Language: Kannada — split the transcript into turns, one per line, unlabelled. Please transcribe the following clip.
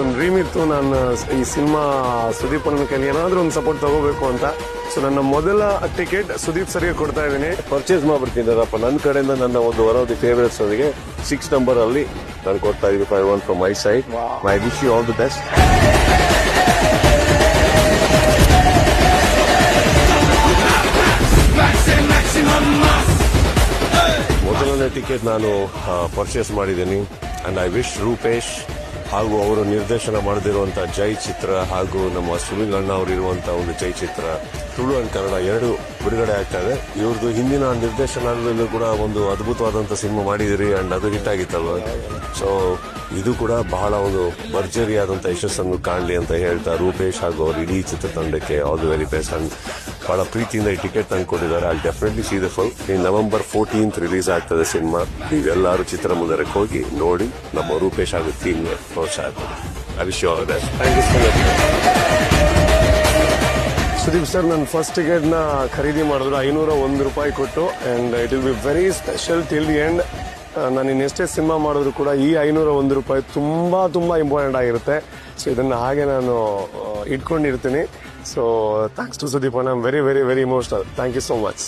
ಒಂದು ಡ್ರೀಮ್ ಇತ್ತು, ನಾನು ಈ ಸಿನಿಮಾ ಸುದೀಪ್ ಅಣ್ಣನ ಕೈಲಿ ಏನಾದ್ರೂ ಒಂದು ಸಪೋರ್ಟ್ ತಗೋಬೇಕು ಅಂತ. ಸೊ ನನ್ನ ಮೊದಲ ಟಿಕೆಟ್ ಸುದೀಪ್ ಸರ್ಗೆ ಕೊಡ್ತಾ ಇದ್ದೀನಿ.
ಪರ್ಚೇಸ್ ಮಾಡ್ಬಿಡ್ತೀನಿ ನನ್ನ ಕಡೆಯಿಂದ. ನನ್ನ ಒಂದು ಒನ್ ಆಫ್ ದಿ ಫೇವರೇಟ್ಸ್ ಅವರಿಗೆ 6 ನಂಬರ್ ಅಲ್ಲಿ ನಾನು ಕೊಡ್ತಾ ಇದ್ದೀನಿ. 5-1 from my side. I wish you all the best. ಮೊದಲನೇ ಟಿಕೆಟ್ ನಾನು ಪರ್ಚೇಸ್ ಮಾಡಿದ್ದೀನಿ. ಅಂಡ್ ಐ ವಿಶ್ ರೂಪೇಶ್ ಹಾಗೂ ಅವರು ನಿರ್ದೇಶನ ಮಾಡದಿರುವಂತಹ ಜೈ ಚಿತ್ರ ಹಾಗೂ ನಮ್ಮ ಸುನಿಲ್ ಅಣ್ಣ ಅವರು ಇರುವಂತಹ ಒಂದು ಜೈ ಚಿತ್ರ ತುಳು ಅಂಡ್ ಕನ್ನಡ 2 ಬಿಡುಗಡೆ ಆಗ್ತಾ ಇದೆ. ಇವ್ರದ್ದು ಹಿಂದಿನ ನಿರ್ದೇಶನದಲ್ಲೂ ಕೂಡ ಒಂದು ಅದ್ಭುತವಾದಂತಹ ಸಿನಿಮಾ ಮಾಡಿದಿರಿ ಅಂಡ್ ಅದು ಹಿಟ್ ಆಗಿತ್ತಲ್ವ. ಸೊ ಇದು ಕೂಡ ಬಹಳ ಒಂದು ಭರ್ಜರಿಯಾದಂತಹ ಯಶಸ್ಸನ್ನು ಕಾಣಲಿ ಅಂತ ಹೇಳ್ತಾ ರೂಪೇಶ್ ಹಾಗೂ ಅವ್ರ ಇಡೀ ಚಿತ್ರತಂಡಕ್ಕೆ all the very best. And ಬಹಳ ಪ್ರೀತಿಯಿಂದ ಈ ಟಿಕೆಟ್ ತಂದು ಕೊಟ್ಟಿದ್ದಾರೆ. I definitely see the film. ಈ November 14th ರಿಲೀಸ್ ಆಗ್ತದೆ ಸಿನಿಮಾ. ನೀವೆಲ್ಲರೂ ಚಿತ್ರಮಂದಿರಕ್ಕೆ ಹೋಗಿ ನೋಡಿ ನಮ್ಮ ರೂಪೇಶ್ ಹಾಗೂ ಟೀಮ್ಗೆ ಪ್ರೋತ್ಸಾಹ ಕೊಡಿ. I wish you all the best.
Thank you so much. Sudeep sir ನನ್ನ ಫಸ್ಟ್ ಟಿಕೆಟ್ ನ ಖರೀದಿ ಮಾಡಿದ್ರು 501 ರೂಪಾಯಿ ಕೊಟ್ಟು. And it will be very special till the end. ನಾನು ಇನ್ನೆಷ್ಟೇ ಸಿನಿಮಾ ಮಾಡಿದ್ರು ಕೂಡ ಈ 501 ರೂಪಾಯಿ ತುಂಬಾ ತುಂಬಾ ಇಂಪಾರ್ಟೆಂಟ್ ಆಗಿರುತ್ತೆ. ಸೊ ಇದನ್ನ ಹಾಗೆ ನಾನು ಇಟ್ಕೊಂಡಿರ್ತೀನಿ. ಸೊ ಥ್ಯಾಂಕ್ಸ್ ಟು ಸುದೀಪ್ ಅಣ್ಣ. I am very very very emotional. Thank you so much.